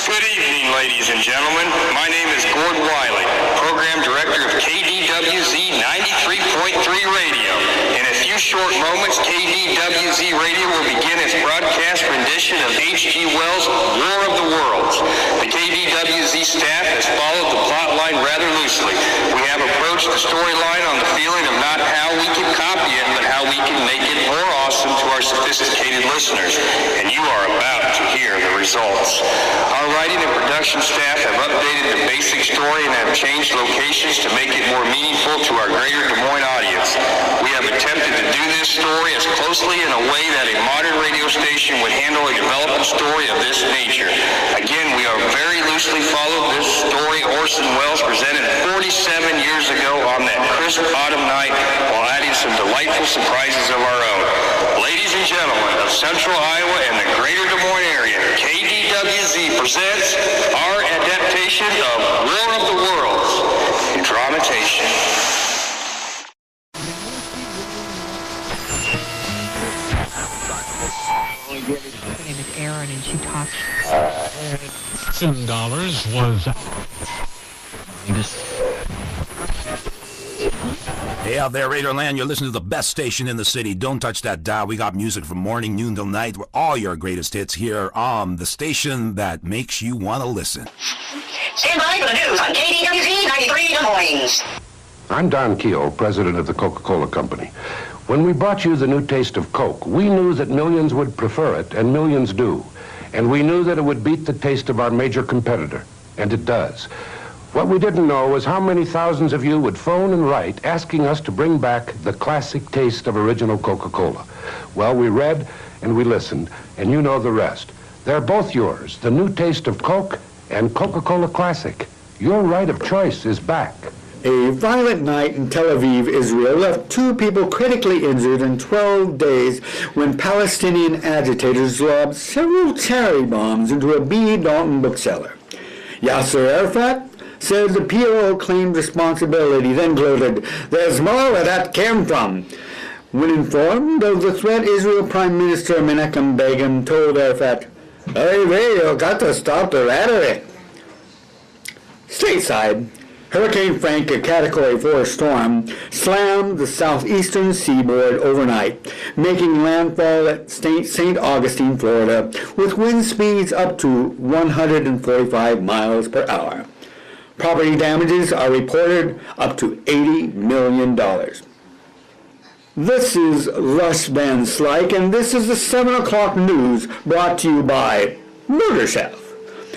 Good evening, ladies and gentlemen. My name is Gord Wiley, Program Director of KDWZ 93.3 Radio. In a few short moments, KDWZ Radio will begin its broadcast rendition of H.G. Wells' War of the Worlds. The KDWZ staff has followed the plot line rather loosely. We have approached the storyline on the feeling of not how we can copy it, but how we can make it more awesome to our sophisticated listeners. And you are about to hear the results. Our writing and production staff have updated the basic story and have changed locations to make it more meaningful to our greater Des Moines audience. We have attempted to do this story as closely in a way that a modern radio station would handle a development story of this nature. Again, we are very loosely followed this story Orson Welles presented 47 years ago on that crisp autumn night while adding some delightful surprises of our own. Ladies and gentlemen of Central Iowa and the greater Des Moines area, KDWZ presents our adaptation of War of the Worlds in Dramatation. Her name is Erin, and she talks. $7 was. Hey out there, Raiderland, you're listening to the best station in the city. Don't touch that dial. We got music from morning, noon till night. All your greatest hits here on the station that makes you want to listen. Stand by for the news on KDWZ 93 Des Moines. I'm Don Keogh, president of the Coca-Cola Company. When we brought you the new taste of Coke, we knew that millions would prefer it, and millions do. And we knew that it would beat the taste of our major competitor, and it does. What we didn't know was how many thousands of you would phone and write asking us to bring back the classic taste of original Coca-Cola. Well, we read and we listened, and you know the rest. They're both yours, the new taste of Coke and Coca-Cola Classic. Your right of choice is back. A violent night in Tel Aviv, Israel, left 2 people critically injured in 12 days when Palestinian agitators lobbed several cherry bombs into a B. Dalton bookseller. Yasser Arafat said the PLO claimed responsibility, then gloated, "There's more where that came from." When informed of the threat, Israel Prime Minister Menachem Begin told Arafat, "Hey, you got to stop the rhetoric." Stateside, Hurricane Frank, a Category 4 storm, slammed the southeastern seaboard overnight, making landfall at St. Augustine, Florida, with wind speeds up to 145 miles per hour. Property damages are reported up to $80 million. This is Russ Van Slyke, and this is the 7 o'clock news brought to you by Burger Chef,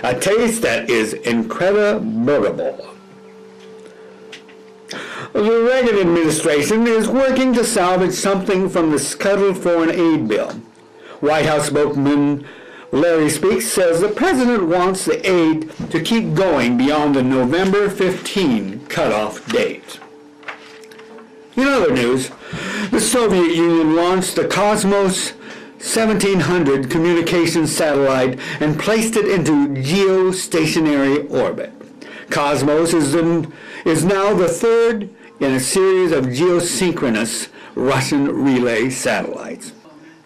a taste that is incredible. The Reagan administration is working to salvage something from the scuttled foreign aid bill. White House spokesman Larry Speaks says the president wants the aid to keep going beyond the November 15 cutoff date. In other news, the Soviet Union launched the Cosmos 1700 communications satellite and placed it into geostationary orbit. Cosmos is now the third in a series of geosynchronous Russian relay satellites.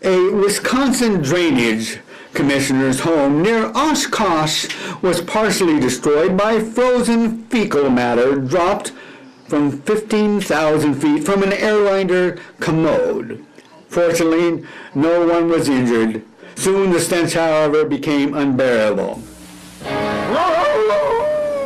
A Wisconsin drainage commissioner's home near Oshkosh was partially destroyed by frozen fecal matter dropped from 15,000 feet from an airliner commode. Fortunately, no one was injured. Soon the stench, however, became unbearable.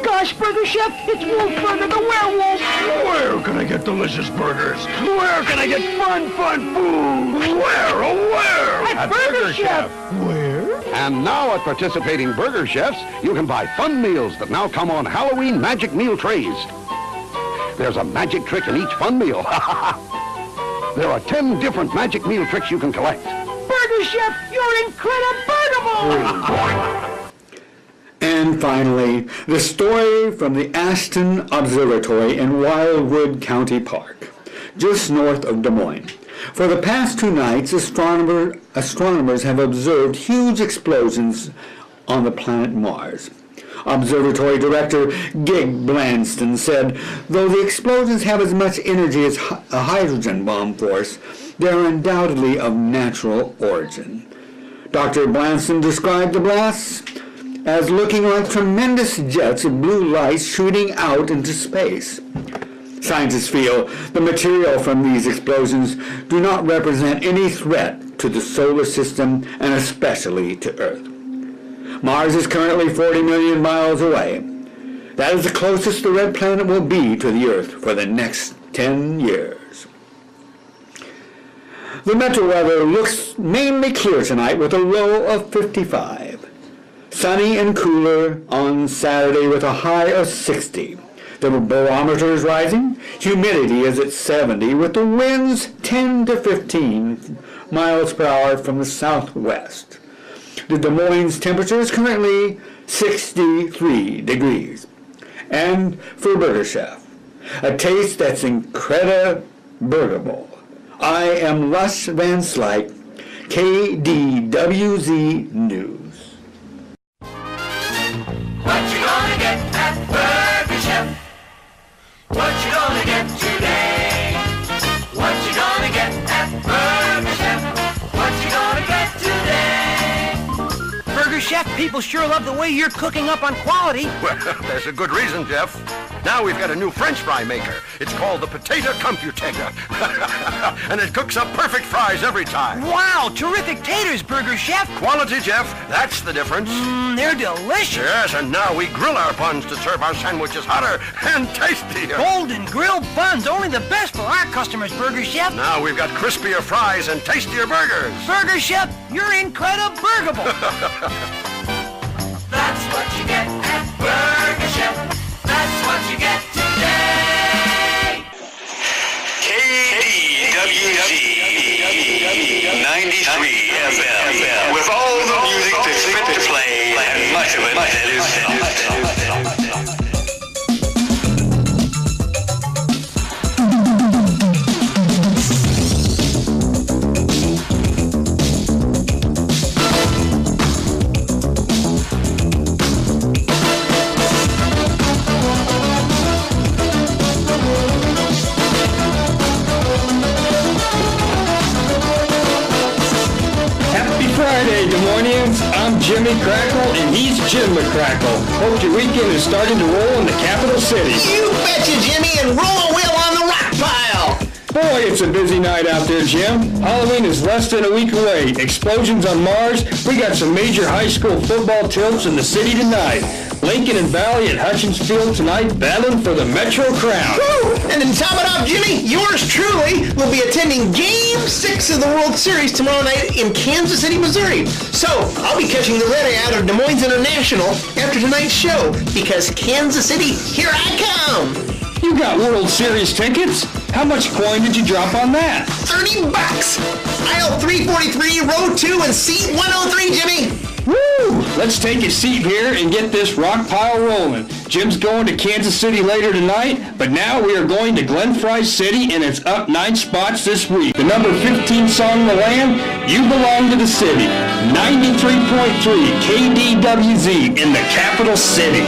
Gosh, Burger Chef, it's Wolfburger the werewolf. Where can I get delicious burgers? Where can I get fun food? Where, oh where? At Burger Chef. Where? And now at participating Burger Chefs, you can buy fun meals that now come on Halloween magic meal trays. There's a magic trick in each fun meal. There are 10 different magic meal tricks you can collect. Burger Chef, you're incredible! And finally, the story from the Ashton Observatory in Wildwood County Park, just north of Des Moines. For the past 2 nights, astronomers have observed huge explosions on the planet Mars. Observatory Director Gig Blanston said, though the explosions have as much energy as a hydrogen bomb force, they are undoubtedly of natural origin. Dr. Blanston described the blasts as looking like tremendous jets of blue light shooting out into space. Scientists feel the material from these explosions do not represent any threat to the solar system and especially to Earth. Mars is currently 40 million miles away. That is the closest the red planet will be to the Earth for the next 10 years. The metro weather looks mainly clear tonight with a low of 55. Sunny and cooler on Saturday with a high of 60. The barometer is rising. Humidity is at 70 with the winds 10 to 15 miles per hour from the southwest. The Des Moines temperature is currently 63 degrees. And for Burger Chef, a taste that's incredible. I am Russ Van Slyke, KDWZ News. What you gonna get at Burger Chef? What you gonna get today? What you gonna get at Burger Chef? What you gonna get today? Burger Chef, people sure love the way you're cooking up on quality. Well, there's a good reason, Jeff. Now we've got a new French fry maker. It's called the Potato Computator. And it cooks up perfect fries every time. Wow, terrific taters, Burger Chef. Quality, Jeff. That's the difference. They're delicious. Yes, and now we grill our buns to serve our sandwiches hotter and tastier. Golden grilled buns, only the best for our customers, Burger Chef. Now we've got crispier fries and tastier burgers. Burger Chef, you're incredible. That's what you get at Burger Chef. That's what you get today. KDWZ 93 FM with all the music that's fit to play and much of it that is not. Friday, Des Moines. I'm Jimmy Crackle, and he's Jim McCrackle. Hope your weekend is starting to roll in the capital city. You betcha, Jimmy, and roll a wheel on the rock pile. Boy, it's a busy night out there, Jim. Halloween is less than a week away. Explosions on Mars. We got some major high school football tilts in the city tonight. Lincoln and Valley at Hutchins Field tonight battling for the Metro crown. Woo! And to top it off, Jimmy, yours truly will be attending Game 6 of the World Series tomorrow night in Kansas City, Missouri. So, I'll be catching the red eye out of Des Moines International after tonight's show, because Kansas City, here I come! You got World Series tickets? How much coin did you drop on that? $30! Aisle 343, row 2, and seat 103, Jimmy! Woo! Let's take a seat here and get this rock pile rolling. Jim's going to Kansas City later tonight, but now we are going to Glen Fry City, and it's up 9 spots this week. The number 15 song in the land, You Belong to the City. 93.3 KDWZ in the capital city.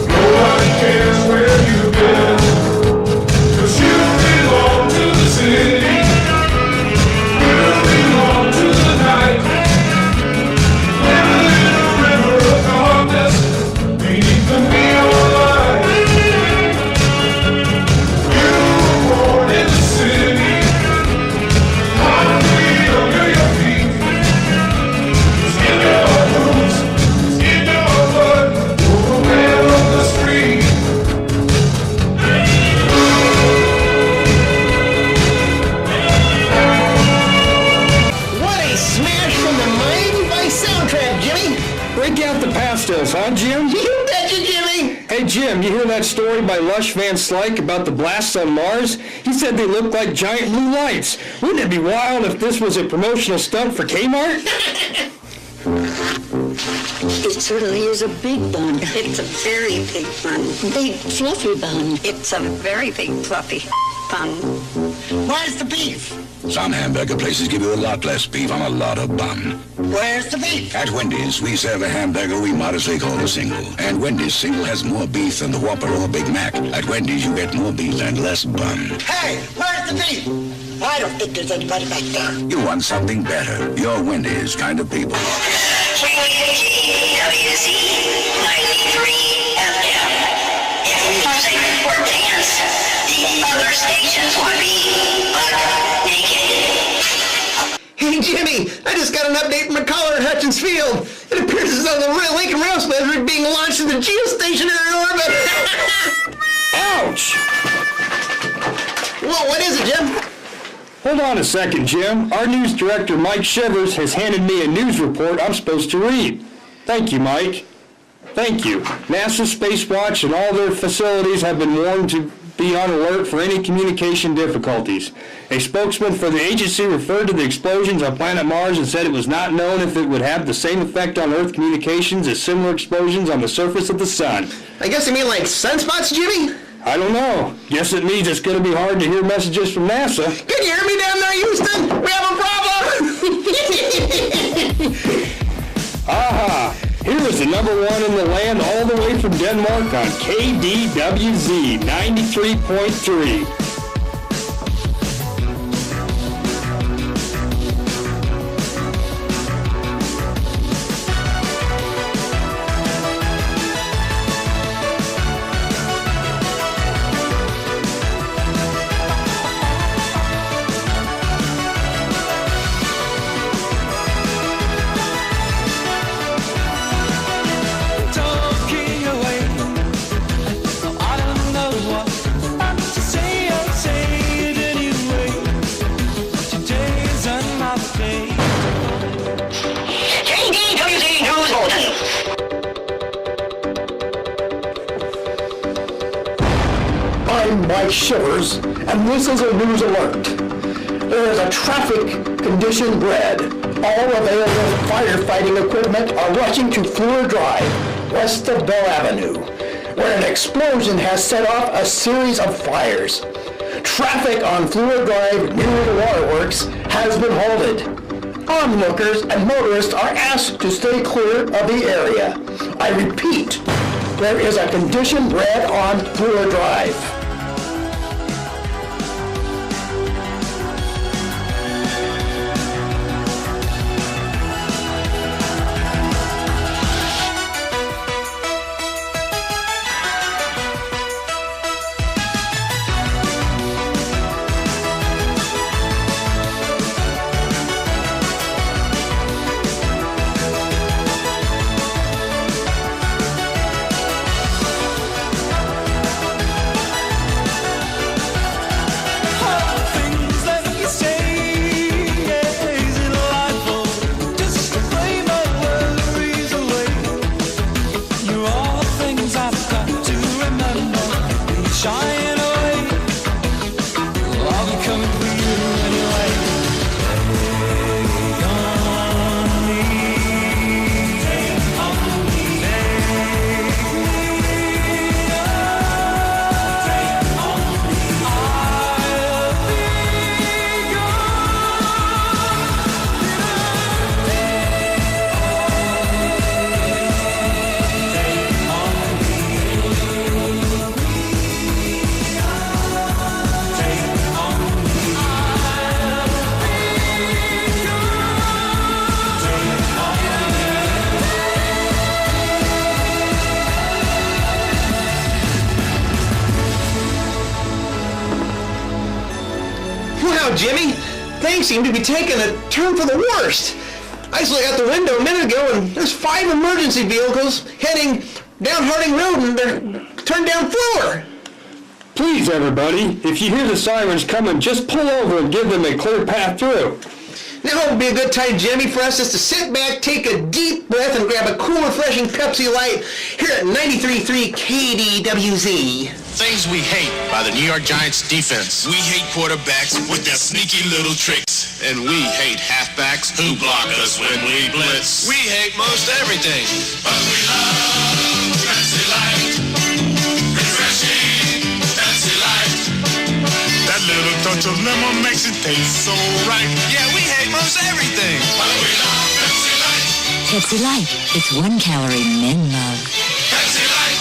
Nobody cares where you've been, 'cause you belong. thrills, huh, Jim? You betcha, Jimmy! Hey, Jim, you hear that story by Lush Van Slyke about the blasts on Mars? He said they look like giant blue lights. Wouldn't it be wild if this was a promotional stunt for Kmart? It certainly is a big bun. It's a very big bun. Big, fluffy bun. It's a very big, fluffy bun. Where's the beef? Some hamburger places give you a lot less beef on a lot of bun. Where's the beef? At Wendy's, we serve a hamburger we modestly call a single. And Wendy's single has more beef than the Whopper or Big Mac. At Wendy's, you get more beef and less bun. Hey, where's the beef? I don't think there's anybody back there. You want something better. You're Wendy's kind of people. KDWZ 93 FM. If music were dance, the other stations would be butt naked. Hey, Jimmy, I just got an update from a caller at Hutchins Field. It appears as though the Lincoln Rail Splitters are being launched in the geostationary orbit. Ouch! Well, what is it, Jim? Hold on a second, Jim. Our news director, Mike Shivers, has handed me a news report I'm supposed to read. Thank you, Mike. Thank you. NASA Space Watch and all their facilities have been warned to be on alert for any communication difficulties. A spokesman for the agency referred to the explosions on planet Mars and said it was not known if it would have the same effect on Earth communications as similar explosions on the surface of the sun. I guess you mean like sunspots, Jimmy? I don't know. Guess it means it's going to be hard to hear messages from NASA. Can you hear me down there, Houston? We have a problem! Aha! Here is the number one in the land all the way from Denmark on KDWZ 93.3. I'm Mike Shivers, and this is a news alert. There is a traffic condition red. All available firefighting equipment are rushing to Fleur Drive, west of Bell Avenue, where an explosion has set off a series of fires. Traffic on Fleur Drive near the waterworks has been halted. Onlookers and motorists are asked to stay clear of the area. I repeat, there is a condition red on Fleur Drive. Jimmy, things seem to be taking a turn for the worst. I just looked out the window a minute ago and there's 5 emergency vehicles heading down Harding Road and they're turned down Fleur. Please, everybody, if you hear the sirens coming, just pull over and give them a clear path through. Now would be a good time, Jimmy, for us just to sit back, take a deep breath, and grab a cool, refreshing Pepsi Light here at 93.3 KDWZ. Things we hate by the New York Giants defense. We hate quarterbacks with their sneaky little tricks. And we hate halfbacks who block us when we blitz. We hate most everything. But we love Pepsi Light. Refreshing Pepsi Light. That little touch of lemon makes it taste so right. Yeah, we hate most everything. But we love Pepsi Light. Pepsi Light. It's 1 calorie men love. Pepsi Light.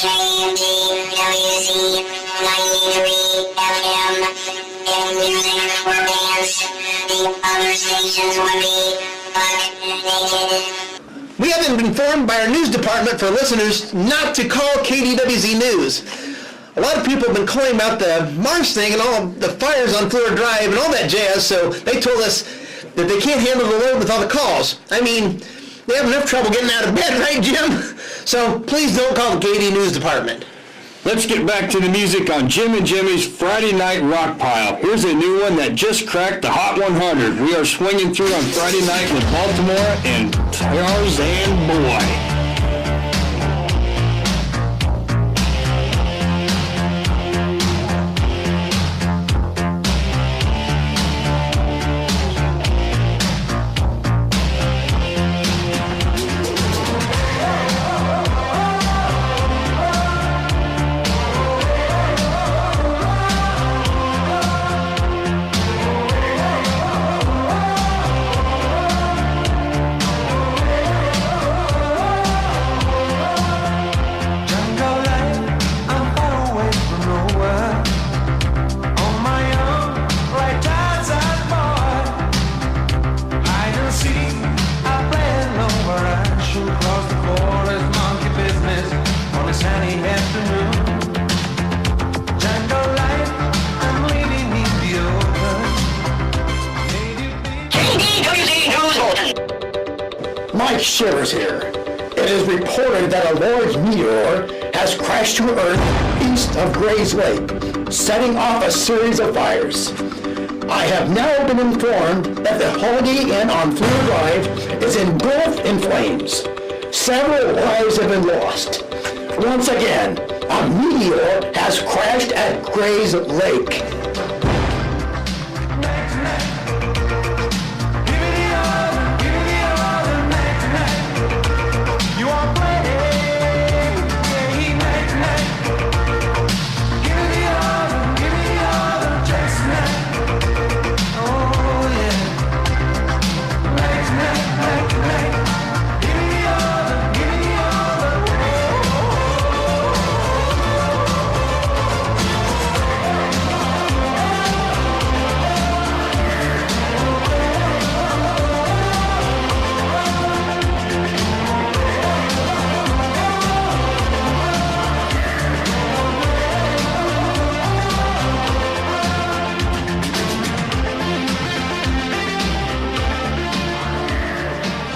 KDWZ 93 FM. And using our bands, the other stations would be eliminated. We have been informed by our news department for listeners not to call KDWZ News. A lot of people have been calling about the Mars thing and all the fires on Fleur Drive and all that jazz, so they told us that they can't handle the load with all the calls. I mean, they have enough trouble getting out of bed, right, Jim? So please don't call the KD News Department. Let's get back to the music on Jim and Jimmy's Friday Night Rock Pile. Here's a new one that just cracked the Hot 100. We are swinging through on Friday night with Baltimore and Tarzan Boy. Mike Shivers here. It is reported that a large meteor has crashed to Earth east of Gray's Lake, setting off a series of fires. I have now been informed that the Holiday Inn on Fleur Drive is engulfed in flames. Several lives have been lost. Once again, a meteor has crashed at Gray's Lake.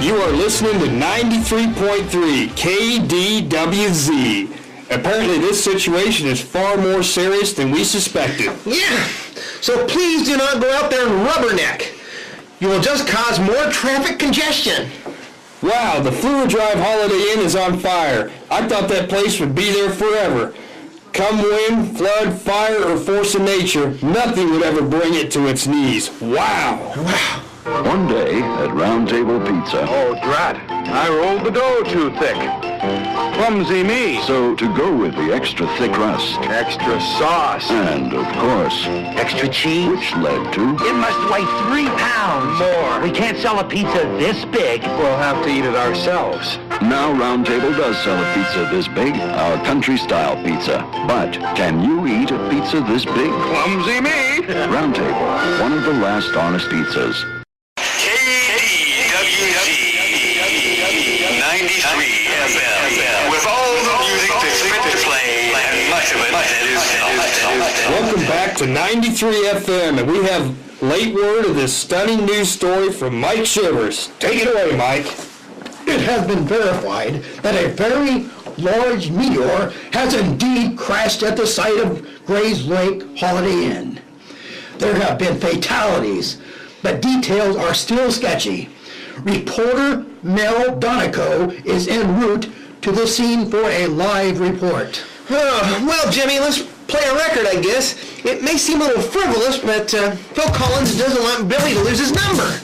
You are listening to 93.3 KDWZ. Apparently this situation is far more serious than we suspected. Yeah, so please do not go out there and rubberneck. You will just cause more traffic congestion. Wow, the Fleur Drive Holiday Inn is on fire. I thought that place would be there forever. Come wind, flood, fire, or force of nature, nothing would ever bring it to its knees. Wow. Wow. One day at Round Table Pizza. Oh, drat. I rolled the dough too thick. Clumsy me. So to go with the extra thick crust. Extra sauce. And, of course, extra cheese. Which led to... It must weigh 3 pounds. More. We can't sell a pizza this big. We'll have to eat it ourselves. Now Round Table does sell a pizza this big, our country-style pizza. But can you eat a pizza this big? Clumsy me. Round Table, one of the last honest pizzas. KDWZ 93 FM with all the music that's fit to play and much of it that is not. Welcome back to 93 FM, and we have late word of this stunning news story from Mike Shivers. Take it away, Mike. It has been verified that a very large meteor has indeed crashed at the site of Gray's Lake Holiday Inn. There have been fatalities, but details are still sketchy. Reporter Mel Donico is en route to the scene for a live report. Oh, well, Jimmy, let's play a record, I guess. It may seem a little frivolous, but Phil Collins doesn't want Billy to lose his number.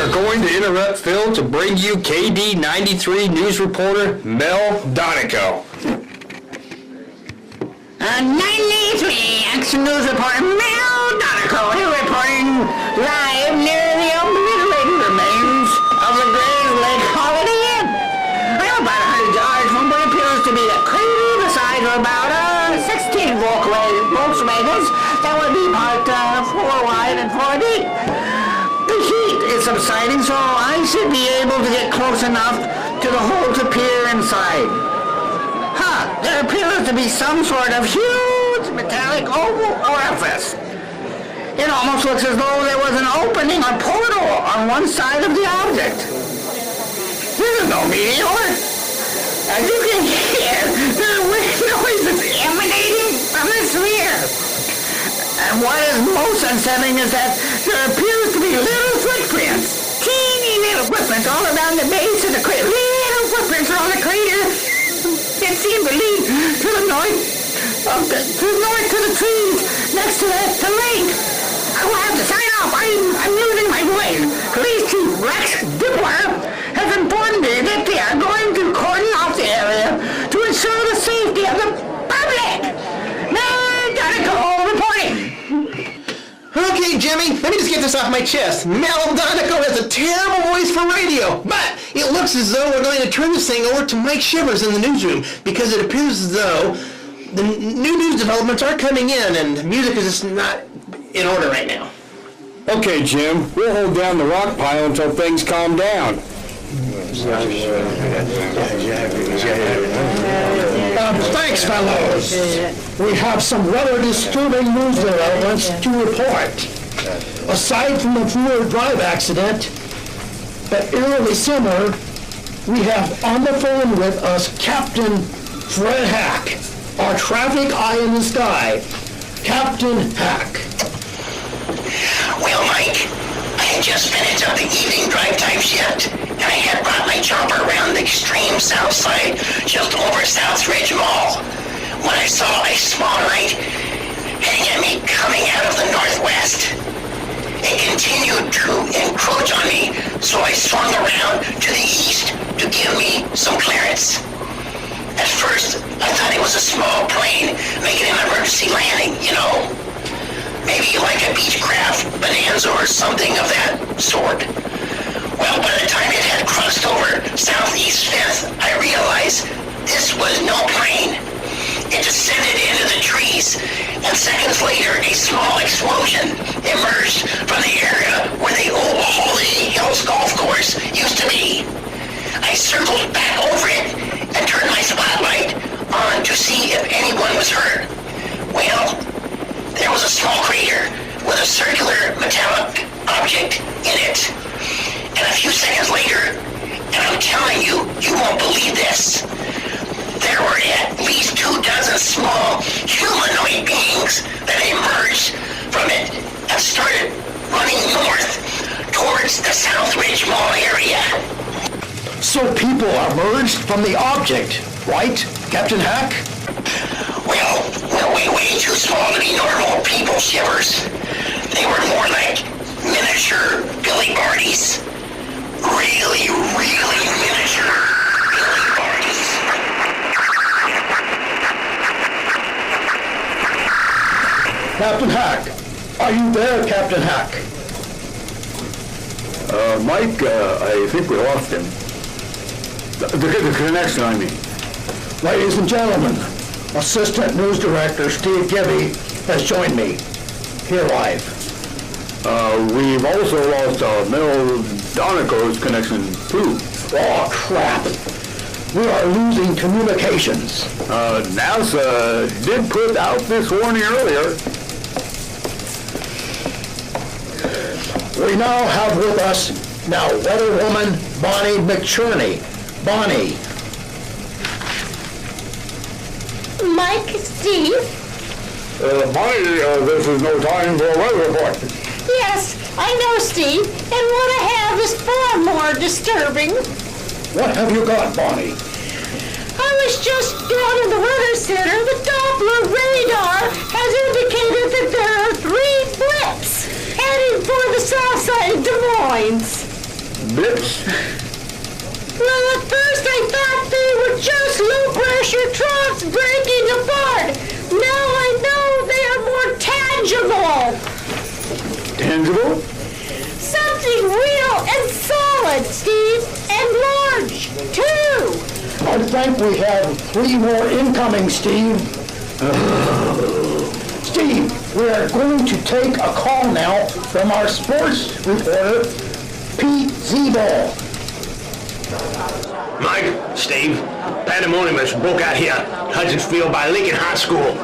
Going to interrupt Phil to bring you KD93 news reporter Mel Donico. 93 Action News reporter Mel Donico here reporting live near the obliterated remains of the Grays Lake Holiday Inn. I'm about 100 yards from what appears to be a crater the size of about 16 Volkswagens that would be parked 4 wide and 4 deep. The heat is subsiding, so I should be able to get close enough to the hole to peer inside. There appears to be some sort of huge metallic oval orifice. It almost looks as though there was an opening or portal on one side of the object. This is no meteor. As you can hear, there are weird noises emanating from the sphere. And what is most unsettling is that there appears to be little footprints, teeny little footprints all around the base of the crater. Little footprints around the crater that seem to lead to the north, to the trees next to the lake. I will have to sign off. I'm losing my voice. Police Chief Rex Dipler has informed me that they are going to cordon off the area to ensure the safety of the public. Now, gotta go reporting. Okay, Jimmy, let me just get this off my chest. Mel Donico has a terrible voice for radio, but it looks as though we're going to turn this thing over to Mike Shivers in the newsroom, because it appears as though the new news developments are coming in, and music is just not in order right now. Okay, Jim, we'll hold down the rock pile until things calm down. Thanks, fellows. We have some rather disturbing news developments to report. Aside from the four-wheel drive accident, but eerily similar, we have on the phone with us Captain Fred Hack, our traffic eye in the sky. Captain Hack. Well, Mike, I had just finished up the evening drive time shift, and I had brought my chopper around the extreme south side, just over Southridge Mall, when I saw a small light heading at me coming out of the northwest. It continued to encroach on me, so I swung around to the east to give me some clearance. At first, I thought it was a small plane making an emergency landing, you know. Maybe like a Beechcraft, Bonanza, or something of that sort. Well, by the time it had crossed over Southeast 5th, I realized this was no plane. It descended into the trees, and seconds later, a small explosion emerged from the area where the old Holy Hills Golf Course used to be. I circled back over it and turned my spotlight on to see if anyone was hurt. Well, there was a small crater with a circular metallic object in it. And a few seconds later, and I'm telling you, you won't believe this, there were at least 24 small humanoid beings that emerged from it and started running north towards the Southridge Mall area. So people emerged from the object, right, Captain Hack? Well, we're way too small to be normal people, Shivers. They were more like miniature Billy Barties. Really, really miniature. Captain Hack. Are you there, Captain Hack? Mike, I think we lost him. The connection, I mean. Ladies and gentlemen, Assistant News Director Steve Gibby has joined me here live. We've also lost Mel Donico's connection, too. Oh, crap. We are losing communications. NASA did put out this warning earlier. We now have with us weather woman Bonnie McCherney. Bonnie. Mike, Steve? Bonnie, this is no time for a weather report. Yes, I know, Steve. And what I have is far more disturbing. What have you got, Bonnie? I was just down in the weather center. The Doppler radar has indicated that there are 3 blips heading for the south side of Des Moines. Blips? Well, at first I thought they were just low-pressure troughs breaking apart. Now I know they are more tangible. Tangible? Something real and solid, Steve, and large, too. I think we have 3 more incoming, Steve. Steve, we are going to take a call now from our sports reporter, Pete Zebo. Mike, Steve, pandemonium has broke out here at Hudgens Field by Lincoln High School.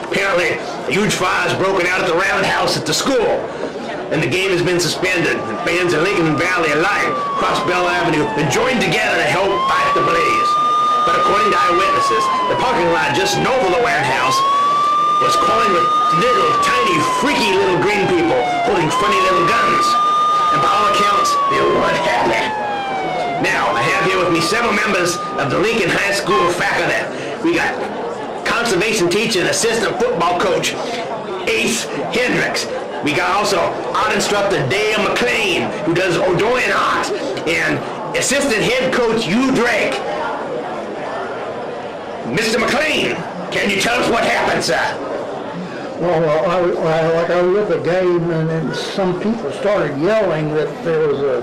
Apparently, a huge fire has broken out at the roundhouse at the school, and the game has been suspended. And fans in Lincoln Valley alike across Bell Avenue have joined together to help fight the blaze. But according to eyewitnesses, the parking lot just north of the warehouse was crawling with little, tiny, freaky little green people holding funny little guns. And by all accounts, they weren't happy. Now, I have here with me several members of the Lincoln High School faculty. We got conservation teacher and assistant football coach, Ace Hendricks. We got also art instructor Dale McLean, who does O'Doyan art, and assistant head coach Hugh Drake. Mr. McLean, can you tell us what happened, sir? Well, I was at the game, and then some people started yelling that there was a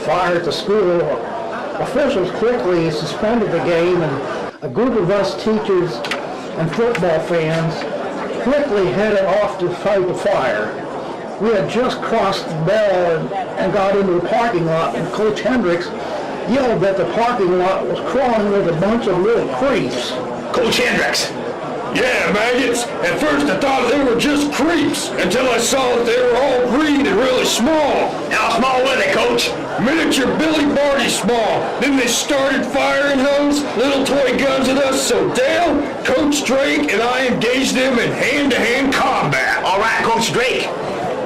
fire at the school. Officials quickly suspended the game, and a group of us teachers and football fans quickly headed off to fight the fire. We had just crossed the Bell and got into the parking lot, and Coach Hendricks yelled that the parking lot was crawling with a bunch of little creeps. Coach Hendricks. Yeah, maggots. At first I thought they were just creeps, until I saw that they were all green and really small. How small were they, Coach? Miniature Billy Barty small. Then they started firing those little toy guns at us, so Dale, Coach Drake, and I engaged them in hand-to-hand combat. All right, Coach Drake,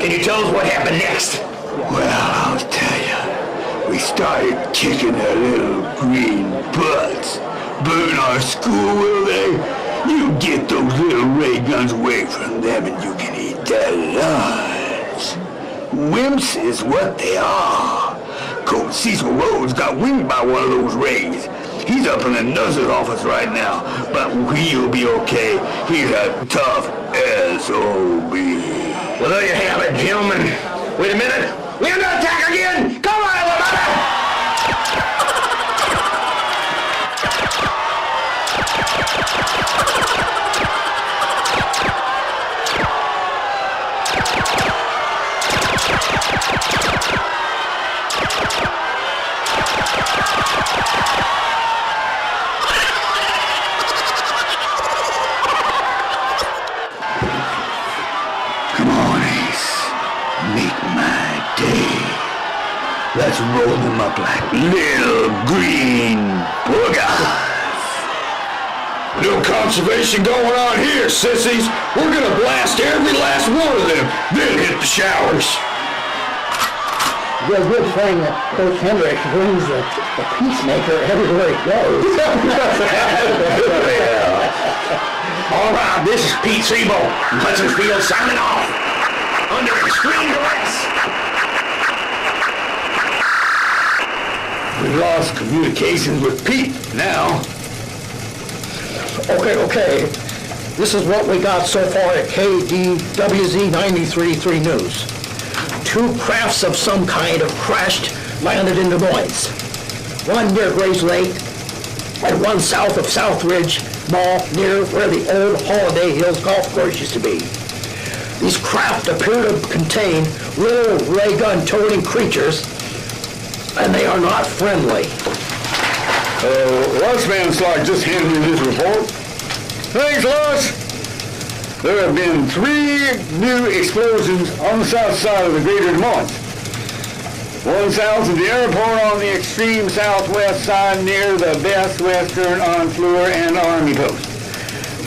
can you tell us what happened next? Well, I'll tell you. We started kicking their little green butts. Burn our school, will they? You get those little ray guns away from them and you can eat their lunch. Wimps is what they are. Coach Cecil Rhodes got winged by one of those rays. He's up in the nurse's office right now, but he'll be okay. He's a tough SOB. Well, there you have it, gentlemen. Wait a minute. We're under attack again! Come on, everybody! Come on, Ace. Make my day. Let's roll them up like little green boogers. No conservation going on here, sissies. We're gonna blast every last one of them, then hit the showers. The good thing that Coach Hendricks brings the peacemaker everywhere he goes. All right, this is Pete Sebo from Hudson Field signing off under extreme duress. We lost communications with Pete now. Okay. This is what we got so far at KDWZ 93.3 News. 2 crafts of some kind have crashed, landed in Des Moines. One near Grays Lake, and one south of Southridge Mall near where the old Holiday Hills golf course used to be. These craft appear to contain little ray gun toting creatures, and they are not friendly. Les Van Slyke just handed me this report. Thanks, Les. There have been 3 new explosions on the south side of the greater Des Moines. One south of the airport on the extreme southwest side near the Best Western on Fleur and Army Post.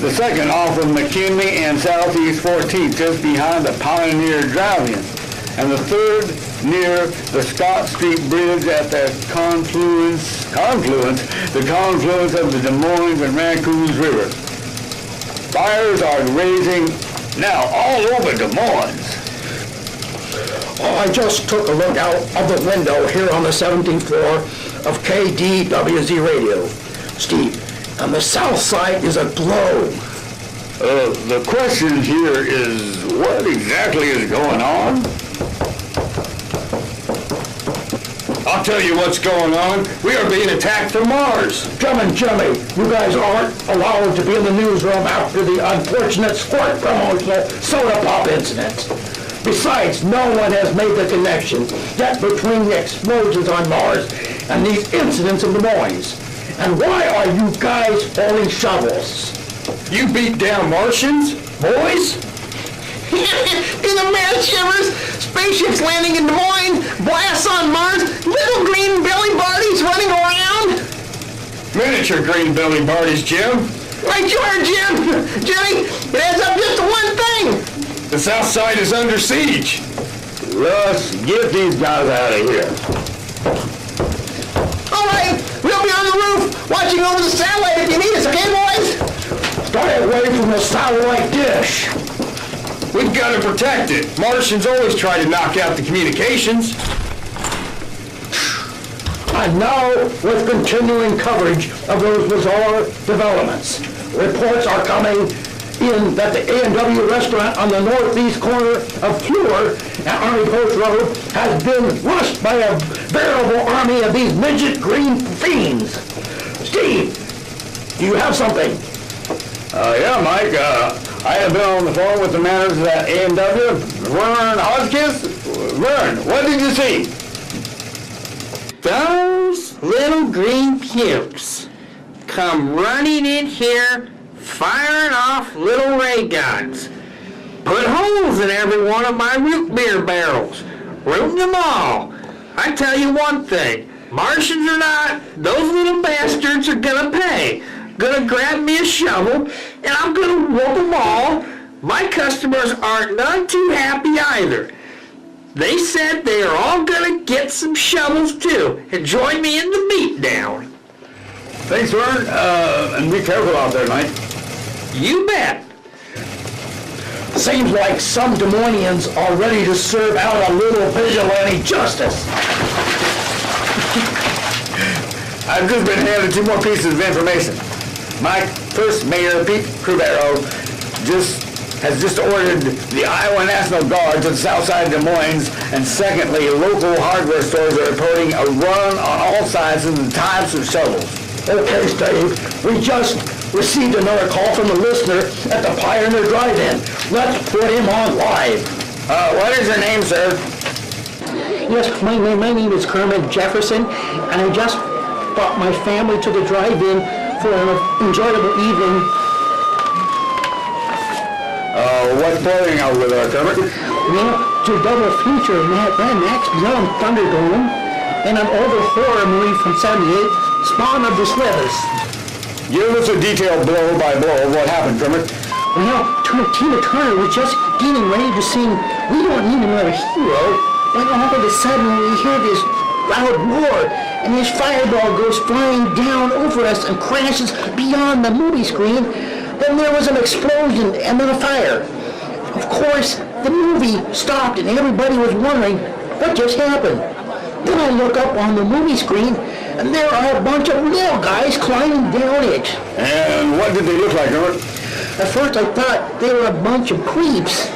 The second off of McKinley and Southeast 14th, just behind the Pioneer Drive-In. And the third near the Scott Street Bridge at the confluence of the Des Moines and Raccoons River. Fires are raging now all over Des Moines. Oh, I just took a look out of the window here on the 17th floor of KDWZ Radio. Steve, and the south side is aglow. The question here is, what exactly is going on? I'll tell you what's going on. We are being attacked from Mars. Jimmy, you guys aren't allowed to be in the newsroom after the unfortunate squirt promotional soda pop incident. Besides, no one has made the connection yet between the explosions on Mars and these incidents in Des Moines. And why are you guys holding shovels? You beat down Martians, boys? In the mass shivers, spaceships landing in Des Moines, blasts on Mars, little green belly bardies running around. Miniature green belly bardies, Jim. Right you are, Jim. Jimmy, it adds up just to one thing. The south side is under siege. Russ, get these guys out of here. All right, we'll be on the roof, watching over the satellite if you need us, okay, boys? Stay away from the satellite dish. We've got to protect it. Martians always try to knock out the communications. And now, with continuing coverage of those bizarre developments, reports are coming in that the A&W restaurant on the northeast corner of Fleur and Army Post Road has been rushed by a veritable army of these midget green fiends. Steve, do you have something? Yeah, Mike. I have been on the phone with the manager at A&W, Vern Hotchkiss. Vern, what did you see? Those little green pukes come running in here, firing off little ray guns. Put holes in every one of my root beer barrels. Rooting them all. I tell you one thing, Martians or not, those little bastards are gonna pay. Gonna grab me a shovel, and I'm gonna whoop them all. My customers aren't none too happy either. They said they are all gonna get some shovels too, and join me in the beatdown. Thanks, Vern. And be careful out there, Mike. You bet. Seems like some Des Moinians are ready to serve out a little vigilante justice. I've just been handed 2 more pieces of information. Mike, first Mayor Pete Crubero has just ordered the Iowa National Guard to the south side of Des Moines, and secondly, local hardware stores are reporting a run on all sides of the types of shovels. Okay, Steve, we just received another call from a listener at the Pioneer Drive-In. Let's put him on live. What is your name, sir? Yes, my name is Kermit Jefferson, and I just brought my family to the drive-in for an enjoyable evening. What's playing over there, Kermit? Well, to double feature Mad Max Beyond Thunderdome and an older horror movie from '78, Spawn of the Slithers. Give us a detailed blow by blow of what happened, Kermit. Well, Tina Turner was just getting ready to sing We Don't Need Another Hero, when all of a sudden we hear this loud roar, and this fireball goes flying down over us and crashes beyond the movie screen. Then there was an explosion and then a fire. Of course, the movie stopped and everybody was wondering what just happened. Then I look up on the movie screen and there are a bunch of little guys climbing down it. And what did they look like, Kermit? At first I thought they were a bunch of creeps.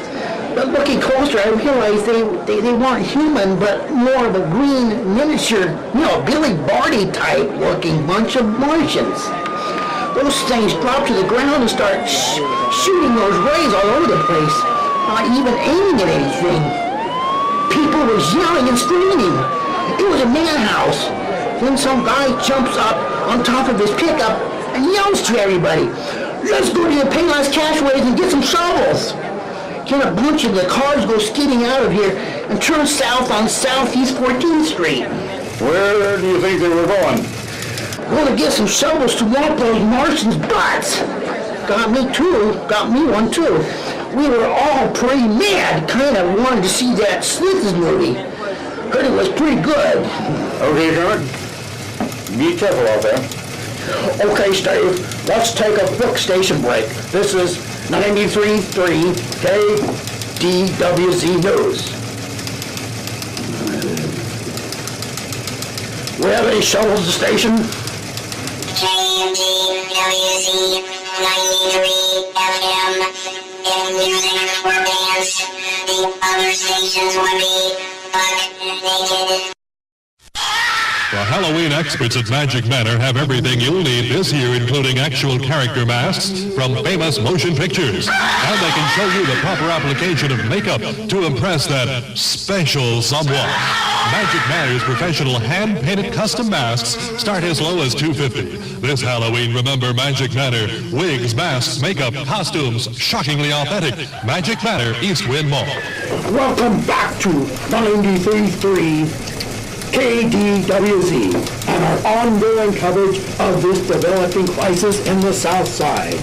But looking closer, I realized they weren't human, but more of a green miniature, Billy Barty type looking bunch of Martians. Those things drop to the ground and start shooting those rays all over the place, not even aiming at anything. People were yelling and screaming. It was a madhouse. Then some guy jumps up on top of his pickup and yells to everybody, "Let's go to the Payless Cashways and get some shovels." Then a bunch of the cars go skidding out of here and turn south on Southeast 14th Street. Where do you think they were going? Going to get some shovels to wipe those Martians' butts. Got me one too. We were all pretty mad, kind of wanted to see that Sleuths movie. Heard it was pretty good. Okay, Dermot. Be careful out there. Okay, Steve, let's take a quick station break. This is 93.3 KDWZ News. We have any shovels at the station? KDWZ 93 FM. If music were bands, the other stations would be buck naked. The Halloween experts at Magic Manor have everything you'll need this year, including actual character masks from famous motion pictures. And they can show you the proper application of makeup to impress that special someone. Magic Manor's professional hand-painted custom masks start as low as $250. This Halloween, remember Magic Manor. Wigs, masks, makeup, costumes, shockingly authentic. Magic Manor, East Wind Mall. Welcome back to 93.3 KDWZ and our ongoing coverage of this developing crisis in the South Side.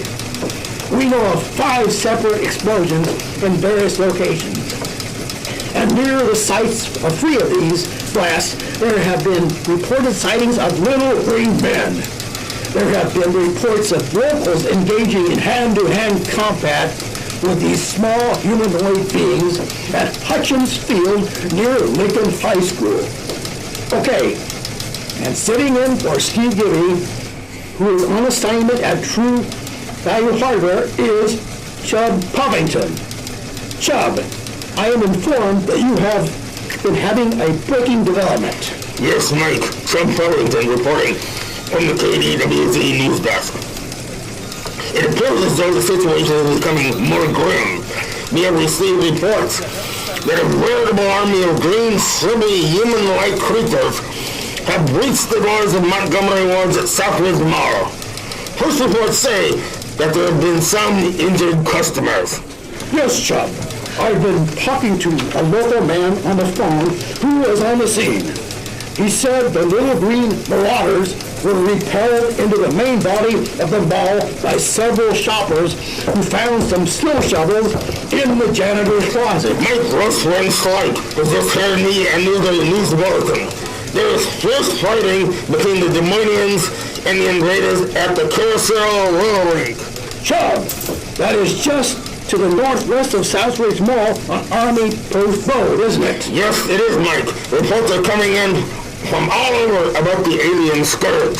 We know of 5 separate explosions in various locations. And near the sites of 3 of these blasts, there have been reported sightings of little green men. There have been reports of locals engaging in hand-to-hand combat with these small humanoid beings at Hutchins Field near Lincoln High School. Okay, and sitting in for Steve Gibby, who is on assignment at True Value Hardware, is Chubb Povington. Chubb, I am informed that you have been having a breaking development. Yes, Mike. Chubb Povington reporting from the KDWZ news desk. It appears as though the situation is becoming more grim. We have received reports that a veritable army of green, slimy, human-like creatures have breached the doors of Montgomery Ward's at Southwest Mall. First reports say that there have been some injured customers. Yes, Chubb. I've been talking to a local man on the phone who was on the scene. He said the little green marauders were repelled into the main body of the mall by several shoppers who found some snow shovels in the janitor's closet. Mike Russ runs flight was just hearing me and the news bulletin. There is fierce fighting between the Des Moines and the invaders at the Carousel Roller Rink. Chubb, that is just to the northwest of Southridge Mall on Army Post Road, isn't it? Yes, it is, Mike. Reports are coming in from all over about the alien scourge.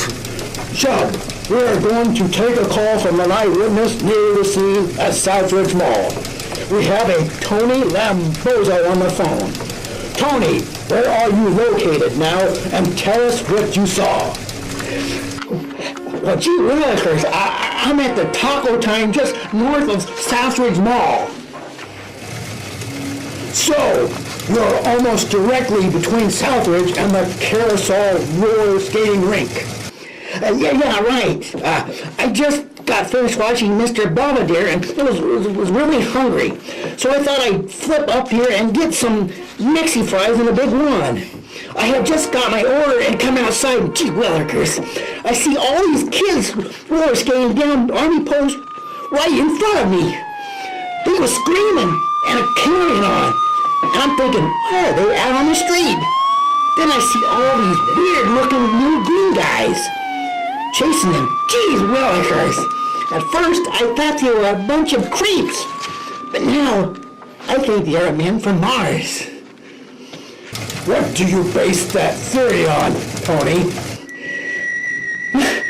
Chubb, we are going to take a call from an eyewitness near the scene at Southridge Mall. We have a Tony Lambozo on the phone. Tony, where are you located now? And tell us what you saw. Well, gee willikers, I'm at the Taco Time just north of Southridge Mall. So, you're almost directly between Southridge and the Carousel roller skating rink. Yeah, right. I just got finished watching Mr. Belvedere and was really hungry. So I thought I'd flip up here and get some Mexi fries in a big one. I had just got my order and come outside and gee willikers, I see all these kids roller skating down Army Post right in front of me. They were screaming and carrying on. And I'm thinking, why are they out on the street? Then I see all these weird-looking new green guys chasing them. Geez willikers. At first, I thought they were a bunch of creeps. But now, I think they are men from Mars. What do you base that theory on, Tony?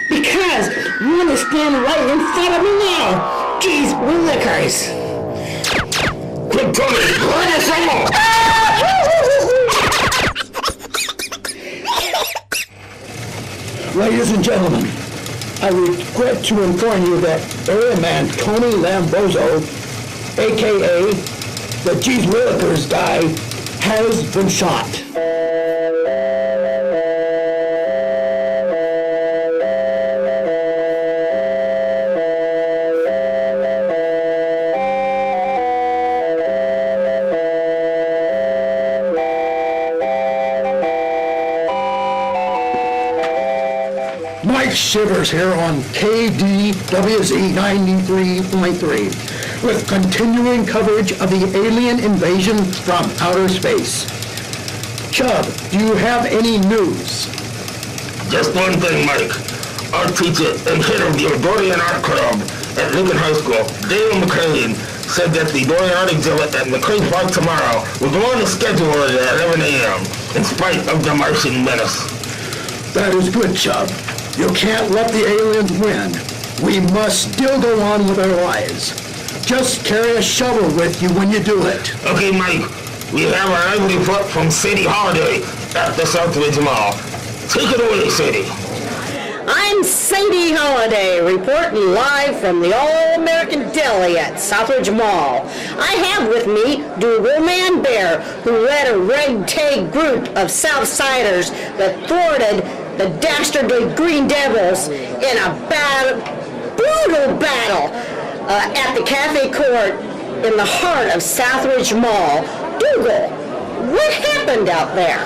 Because one is standing right in front of me now. Jeez, willikers! Quick, Tony, run us all! Ladies and gentlemen, I regret to inform you that Airman Tony Lambozo, a.k.a. the Jeez Willikers guy, has been shot. Mike Shivers here on KDWZ 93.3 with continuing coverage of the alien invasion from outer space. Chubb, do you have any news? Just one thing, Mike. Our teacher and head of the Dorian Art Club at Lincoln High School, Dale McCain, said that the Dorian Art exhibit at McCain Park tomorrow will go on the schedule at 11 a.m. in spite of the Martian menace. That is good, Chubb. You can't let the aliens win. We must still go on with our lives. Just carry a shovel with you when you do it. Okay, Mike. We have our lively report from Sadie Holiday at the Southridge Mall. Take it away, Sadie. I'm Sadie Holiday, reporting live from the All-American Deli at Southridge Mall. I have with me Dougal Man Bear, who led a ragtag group of Southsiders that thwarted the dastardly Green Devils in a brutal battle at the Cafe Court in the heart of Southridge Mall. Dougal, what happened out there?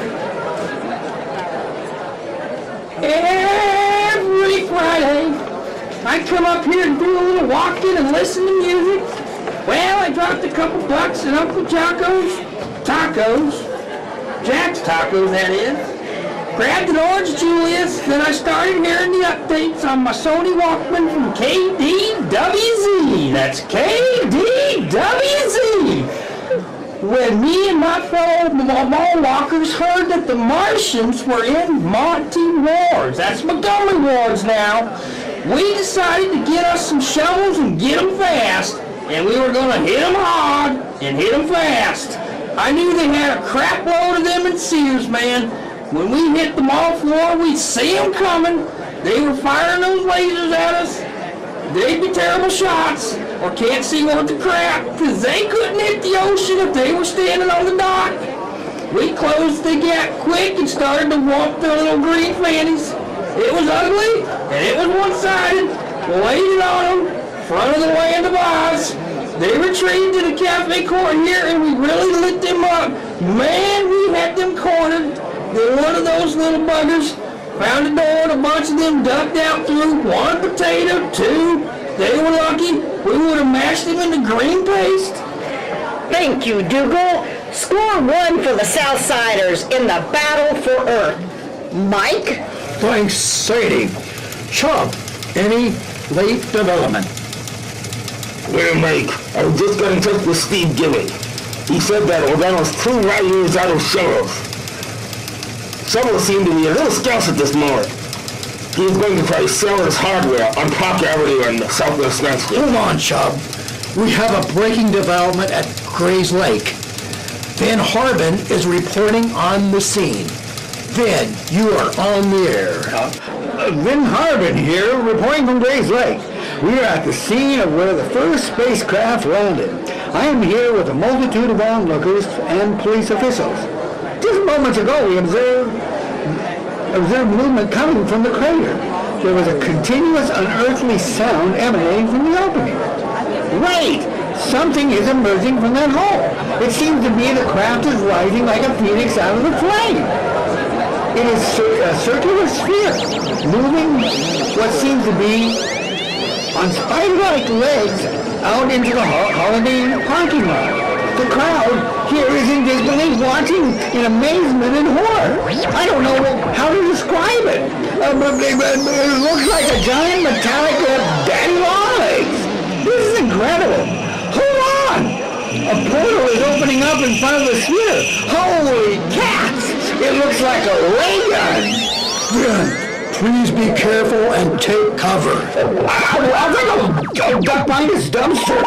Every Friday, I come up here and do a little walking and listen to music. Well, I dropped a couple bucks at Uncle Jack's Tacos, that is. Grabbed an Orange Julius, then I started hearing the updates on my Sony Walkman from KDWZ. That's KDWZ. When me and my fellow mall walkers heard that the Martians were in Monty Wards, that's Montgomery Wards now, we decided to get us some shovels and get them fast. And we were going to hit them hard and hit them fast. I knew they had a crap load of them in Sears, man. When we hit the mall floor, we'd see them coming. They were firing those lasers at us. They'd be terrible shots, or can't see worth the crap, because they couldn't hit the ocean if they were standing on the dock. We closed the gap quick and started to whomp their little green fannies. It was ugly, and it was one-sided. We waited on them, front of the Land of Oz. They retreated to the Cafe Court here, and we really lit them up. Man, we had them cornered. Then one of those little buggers found a door and a bunch of them ducked out through. One potato, two. They were lucky. We would have mashed them into green paste. Thank you, Dougal. Score one for the Southsiders in the battle for Earth. Mike? Thanks, Sadie. Chubb, any late development? Well, Mike, I was just got in touch with Steve Gilly. He said that O'Donnell's 2 right years out of shovels. Shovels seem to be a little scarce at this moment. He is going to try to sell his hardware on Park Avenue and Southwest Ninth Street. Hold on, Chubb. We have a breaking development at Gray's Lake. Van Harbin is reporting on the scene. Van, you are on the air. Vin Harbin here, reporting from Gray's Lake. We are at the scene of where the first spacecraft landed. I am here with a multitude of onlookers and police officials. Just moments ago, we observed movement coming from the crater. There was a continuous unearthly sound emanating from the opening. Right! Something is emerging from that hole. It seems to me the craft is rising like a phoenix out of the flame. It is a circular sphere, moving what seems to be on spider-like legs out into the Holiday Inn parking lot. The crowd here is in disbelief, watching in amazement and horror. I don't know how to describe it. It looks like a giant metallic daddy long legs. This is incredible. Hold on! A portal is opening up in front of the sphere. Holy cats! It looks like a ray gun. Please be careful and take cover. I'll duck behind this dumpster.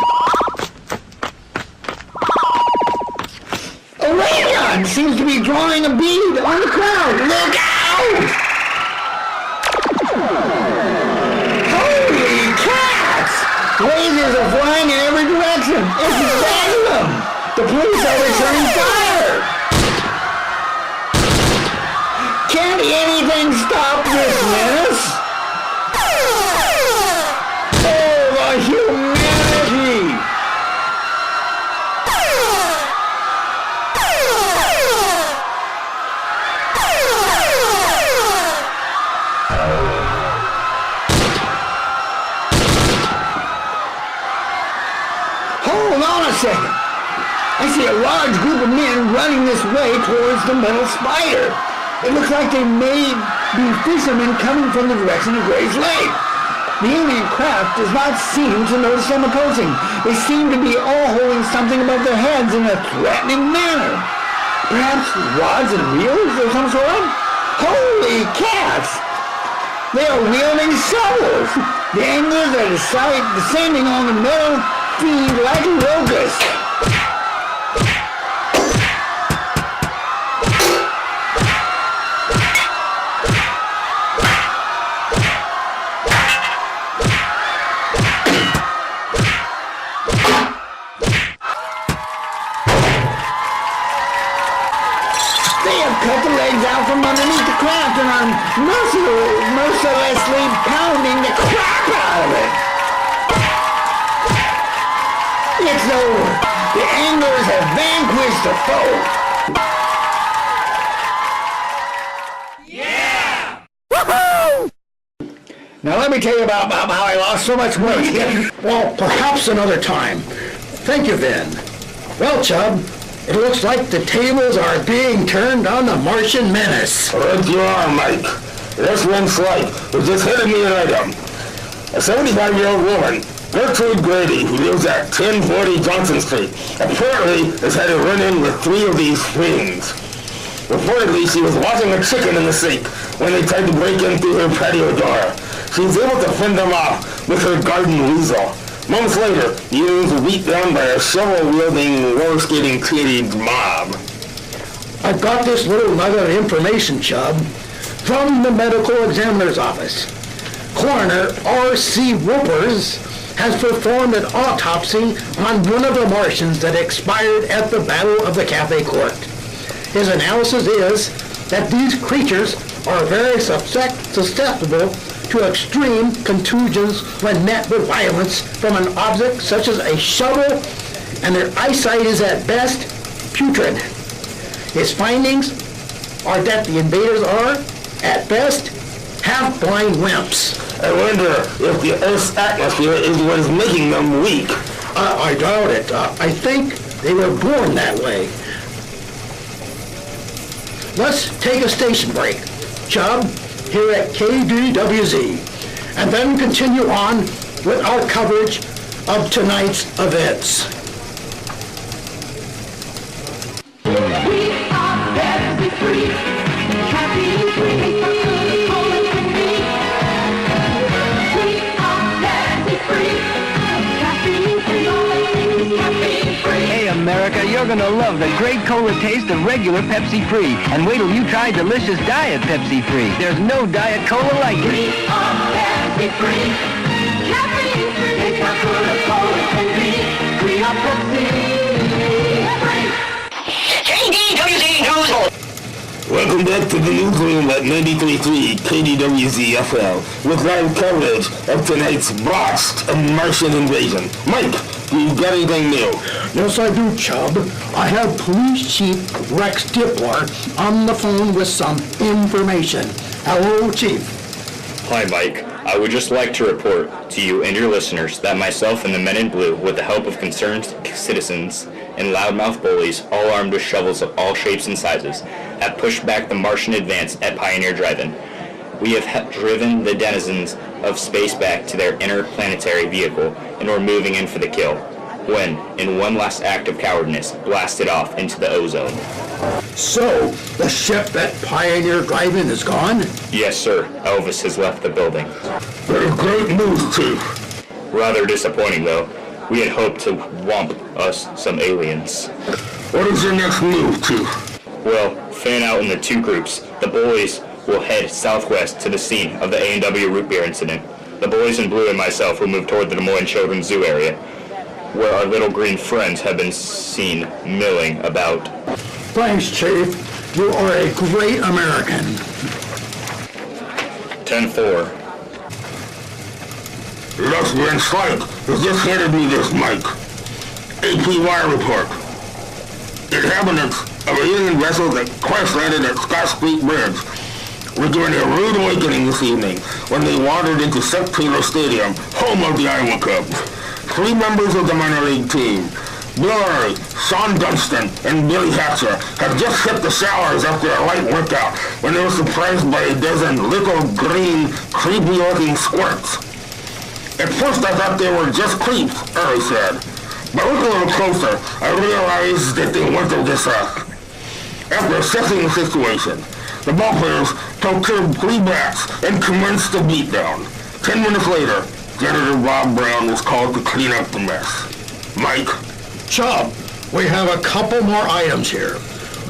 A ray gun seems to be drawing a bead on the crowd. Look out! Holy cats! Lasers are flying in every direction. It's bedlam. The police are returning fire. Can't anything stop this menace? Oh, the humanity! Hold on a second. I see a large group of men running this way towards the metal spider. It looks like they may be fishermen coming from the direction of Gray's Lake. The alien craft does not seem to notice them approaching. They seem to be all holding something above their heads in a threatening manner. Perhaps rods and reels of some sort? Holy cats! They are wielding shovels. The anglers are descending on the metal fiend like locusts. Cut the legs out from underneath the craft and are mercilessly pounding the crap out of it. It's over. The anglers have vanquished the foe. Yeah! Woohoo! Now let me tell you about how I lost so much weight. Well, perhaps another time. Thank you, Vin. Well, Chubb, it looks like the tables are being turned on the Martian menace. Right you are, Mike. This one flight was just hitting me an item. A 75-year-old woman, Gertrude Grady, who lives at 1040 Johnson Street, apparently has had a run-in with 3 of these fiends. Reportedly, she was watching a chicken in the sink when they tried to break in through her patio door. She was able to fend them off with her garden weasel. Months later, the aliens were beat down by a shovel-wielding, roller-skating teenage mob. I've got this little nugget of information, Chubb, from the medical examiner's office. Coroner R.C. Woopers has performed an autopsy on one of the Martians that expired at the Battle of the Cathay Court. His analysis is that these creatures are very susceptible to extreme contusions when met with violence from an object such as a shovel, and their eyesight is at best putrid. His findings are that the invaders are, at best, half-blind wimps. I wonder if the Earth's atmosphere is what is making them weak. I doubt it. I think they were born that way. Let's take a station break, Chubb, here at KDWZ, and then continue on with our coverage of tonight's events. We are Pepsi free, caffeine free, Coca-Cola can be. We are Pepsi free, caffeine free, all I drink is caffeine free. Hey America, you're gonna love the great cola taste of regular Pepsi Free. And wait till you try delicious Diet Pepsi Free. There's no Diet Cola like it. We are Pepsi free, caffeine free, it's how Coca-Cola can be. We are Pepsi free. KDWZ News. Welcome back to the newsroom at 93.3 KDWZ FL with live coverage of tonight's botched Martian invasion. Mike, you got anything new? Yes, I do, Chubb. I have Police Chief Rex Dippler on the phone with some information. Hello, Chief. Hi, Mike. I would just like to report to you and your listeners that myself and the men in blue, with the help of concerned citizens and loudmouth bullies, all armed with shovels of all shapes and sizes, have pushed back the Martian advance at Pioneer Drive-In. We have driven the denizens of space back to their interplanetary vehicle and were moving in for the kill, when, in one last act of cowardness, blasted off into the ozone. So, the ship that Pioneer Drive-In is gone? Yes, sir. Elvis has left the building. That's great news, Chief. Rather disappointing, though. We had hoped to whomp us some aliens. What is your next move, Chief? Well, fan out into two groups. The boys will head southwest to the scene of the A&W root beer incident. The boys in blue and myself will move toward the Des Moines Children's Zoo area, where our little green friends have been seen milling about. Thanks, Chief. You are a great American. 10-4. Leslie Slike has just handed me this mic. APY report. Inhabitants of an alien vessel that crash landed at Scott Street Bridge were given a rude awakening this evening when they wandered into St. Peter Stadium, home of the Iowa Cubs. 3 members of the minor league team, Bill Murray, Sean Dunston, and Billy Hatcher, had just hit the showers after a light workout when they were surprised by a dozen little green, creepy-looking squirts. At first I thought they were just creeps, Murray said. But looking a little closer, I realized that they weren't of this earth. After assessing the situation, the ballplayers took care of 3 bats and commenced the beatdown. 10 minutes later, Janitor Bob Brown was called to clean up the mess. Mike? Chubb, we have a couple more items here.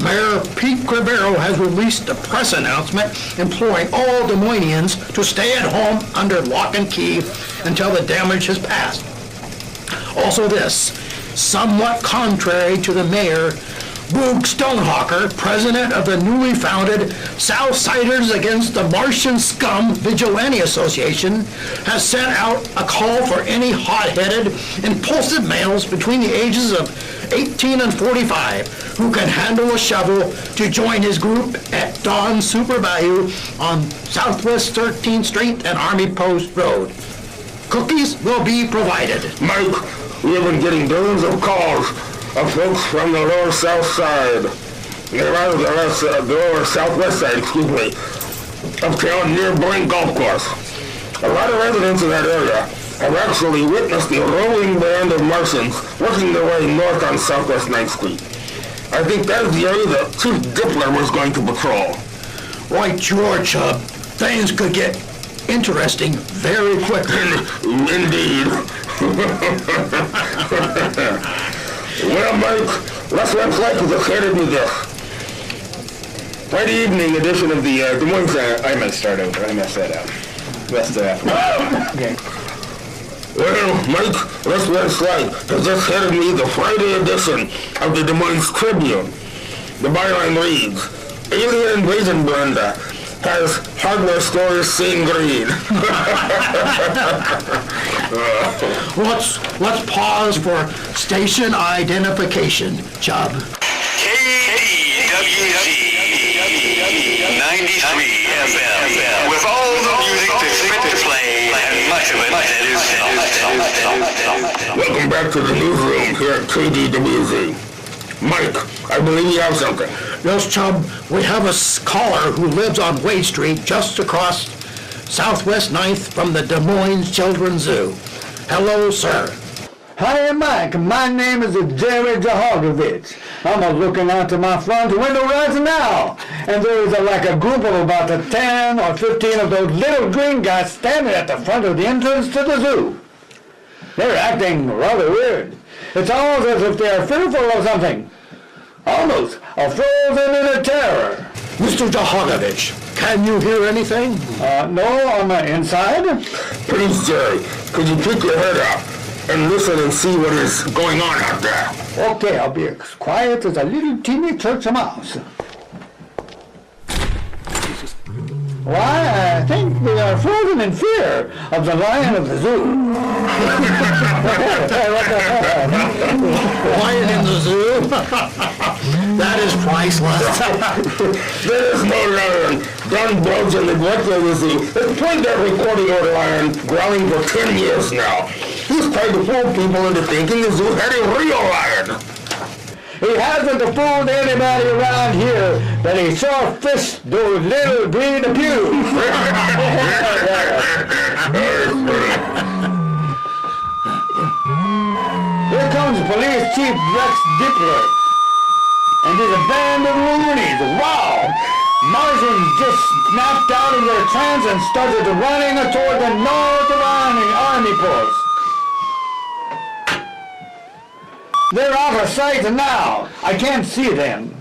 Mayor Pete Cribero has released a press announcement imploring all Des Moinians to stay at home under lock and key until the damage has passed. Also this, somewhat contrary to the mayor, Boog Stonehawker, president of the newly founded Southsiders Against the Martian Scum Vigilante Association, has sent out a call for any hot-headed, impulsive males between the ages of 18 and 45 who can handle a shovel to join his group at Dawn Super Value on Southwest 13th Street and Army Post Road. Cookies will be provided. Mike, we have been getting dozens of calls of folks from the lower south side, the lower southwest side, of town near Blaine Golf Course. A lot of residents in that area have actually witnessed the rolling band of Martians working their way north on Southwest 9th Street. I think that is the area that Chief Dippler was going to patrol. Right, George, things could get interesting very quickly. Indeed. Well, Mike, Leslie Flake has handed me this. Friday evening edition of the Des Moines... I must start over. I messed that up. Rest of that. Okay. Well, Mike, Leslie Flake has just handed me the Friday edition of the Des Moines Tribune. The byline reads, Alien Invasion Brenda has hardware stores seeing green. Let's pause for station identification, Chubb. KDWZ 93 FM with all the music that's fit to play and much of it that is. Welcome back to the newsroom here at KDWZ. Mike, I believe you have something. Yes, Chubb, we have a caller who lives on Wade Street just across Southwest 9th from the Des Moines Children's Zoo. Hello, sir. Hi, Mike. My name is Jerry Jahogovich. I'm looking out to my front window right now, and there is like a group of about 10 or 15 of those little green guys standing at the front of the entrance to the zoo. They're acting rather weird. It's almost as if they are fearful of something. Almost frozen in a terror. Mr. Jahogovich, can you hear anything? No, on the inside. Please, Jerry, could you pick your head up and listen and see what is going on out there? Okay, I'll be as quiet as a little teeny church mouse. Why, I think we are frozen in fear of the lion of the zoo. Lion in the zoo? That is priceless. There is no lion. Don Brooks and the director of the zoo has played that recording of the lion growling for 10 years now. He's tried to fool people into thinking the zoo had a real lion. He hasn't fooled anybody around here, but he sure fished those little green pews. Here comes Police Chief Rex Dippler. And It is a band of loonies. Wow! Martians just snapped out of their trance and started running toward the north of Army post. They're out of sight now. I can't see them.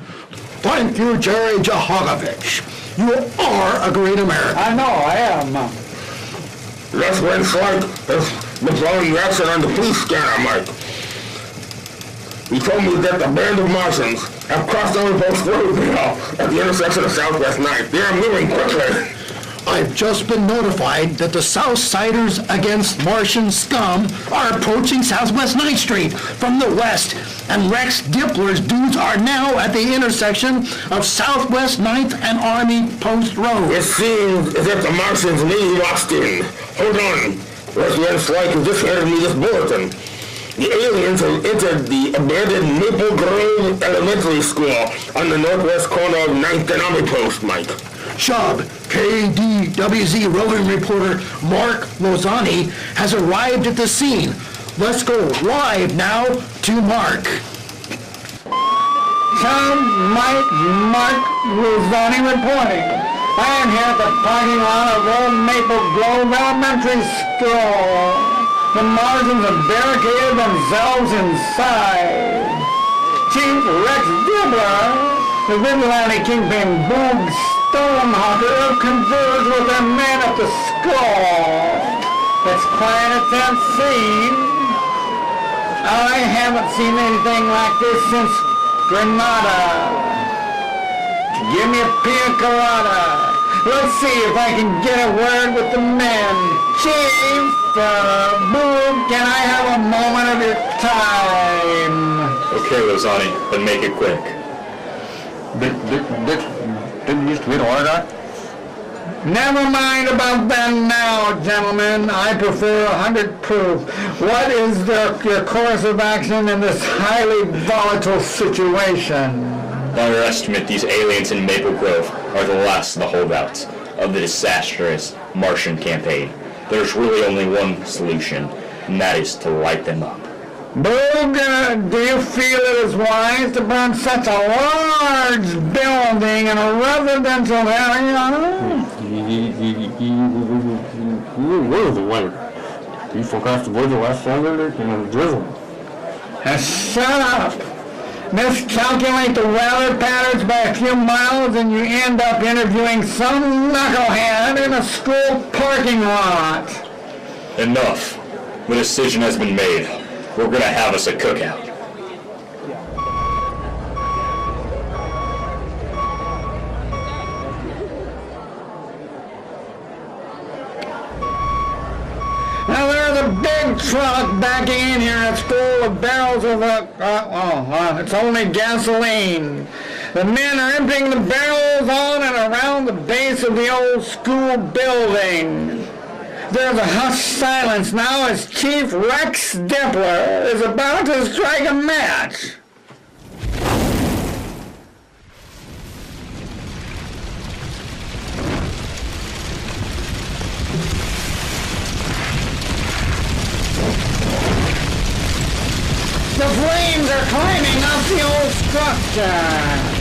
Thank you, Jerry Jahogovich. You are a great American. I know, I am. That's what it's like. The following reaction on the police scanner, Mike. He told me that the band of Martians have crossed Army Post Road now at the intersection of Southwest 9th. They are moving quickly. I've just been notified that the Southsiders against Martian scum are approaching Southwest 9th Street from the west, and Rex Dippler's dudes are now at the intersection of Southwest 9th and Army Post Road. It seems as if the Martians need Austin. Hold on. Resident Slike has just handed me this bulletin. The aliens have entered the abandoned Maple Grove Elementary School on the northwest corner of 9th and Army Post, Mike. Shub, KDWZ roving reporter Mark Lozani has arrived at the scene. Let's go live now to Mark. Shub, Mark Lozani reporting. I am here at the parking lot of Old Maple Grove Elementary School. The Martians have barricaded themselves inside. Chief Rex Dibbler, the vigilante kingpin Boog Stonehawker, converged with their men at the school. It's quite a tense scene. I haven't seen anything like this since Grenada. Give me a pina colada. Let's see if I can get a word with the men. Chief, Boog, can I have a moment of your time? Okay, Lozani, but make it quick. Didn't you just read order? Never mind about that now, gentlemen. I prefer 100 proof. What is your course of action in this highly volatile situation? By our estimate, these aliens in Maple Grove are the last of the holdouts of the disastrous Martian campaign. There's really only one solution, and that is to light them up. Boog, do you feel it is wise to burn such a large building in a residential area? What is the weather? You forecast the weather last Saturday and drizzle. Shut up! Miscalculate the weather patterns by a few miles and you end up interviewing some knucklehead in a school parking lot. Enough. The decision has been made. We're gonna have us a cookout. Now there's a big truck backing in here that's full of barrels of, it's only gasoline. The men are emptying the barrels on and around the base of the old school building. There's a hushed silence now as Chief Rex Dippler is about to strike a match. The flames are climbing up the old structure.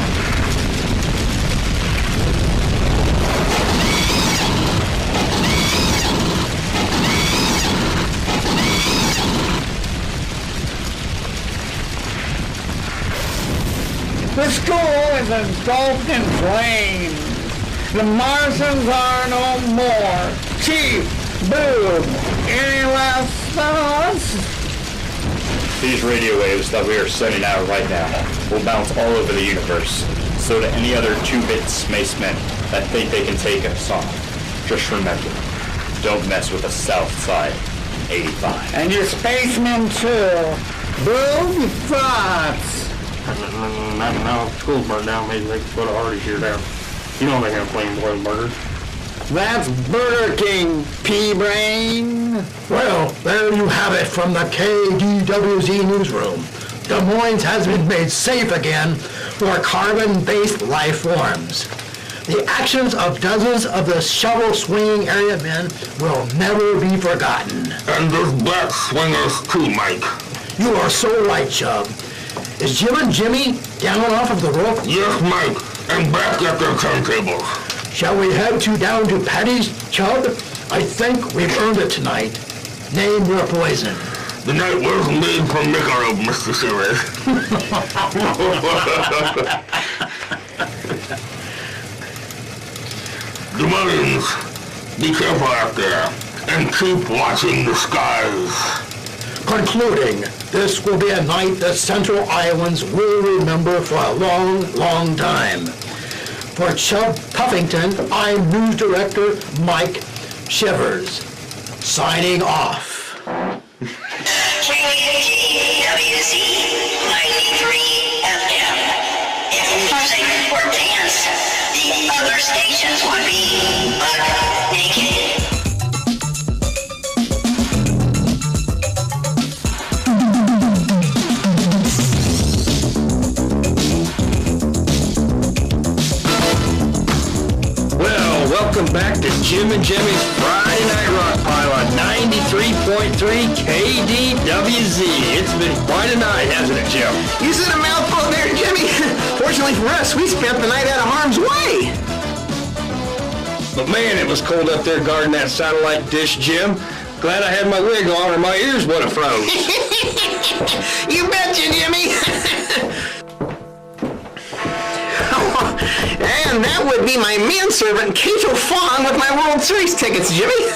The school is engulfed in flames. The Martians are no more. Chief, Boog, any last thoughts? These radio waves that we are sending out right now will bounce all over the universe, so that any other 2-bit spacemen that think they can take us on, just remember, don't mess with the South Side 85. And your spacemen too. Boog, thoughts? Now school's burned down, maybe they can put a Hardee's here down. You know they have plain boiled burgers. That's Burger King, pea-brain. Well, there you have it from the KDWZ newsroom. Des Moines has been made safe again for carbon-based life forms. The actions of dozens of the shovel-swinging area men will never be forgotten. And those black swingers too, Mike. You are so right, Chubb. Is Jim and Jimmy down off of the rope? Yes, Mike, and back at their turntables. Shall we head down to Patty's Chub? I think we've earned it tonight. Name your poison. The night was made for Michelob, Mr. Series. The Marines, be careful out there, and keep watching the skies. Concluding, this will be a night that Central Iowans will remember for a long, long time. For Chub Puffington, I'm News Director Mike Shivers, signing off. KDWZ 93 FM. If music were dance, the other stations would be butt naked. Welcome back to Jim and Jimmy's Friday Night Rock Pile on 93.3 KDWZ. It's been quite a night, hasn't it, Jim? You said a mouthful there, Jimmy. Fortunately for us, we spent the night out of harm's way. But man, it was cold up there guarding that satellite dish, Jim. Glad I had my wig on or my ears would have froze. You betcha, Jimmy. And that would be my manservant, Cato Fawn, with my World Series tickets, Jimmy.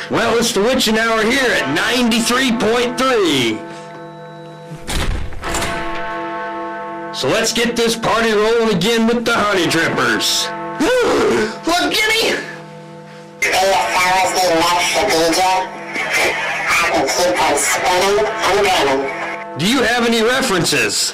Well, it's the witching hour here at 93.3. So let's get this party rolling again with the Honey Drippers. Look, Jimmy! Hey, fellas, need an extra DJ? I can keep them spinning and grinning. Do you have any references?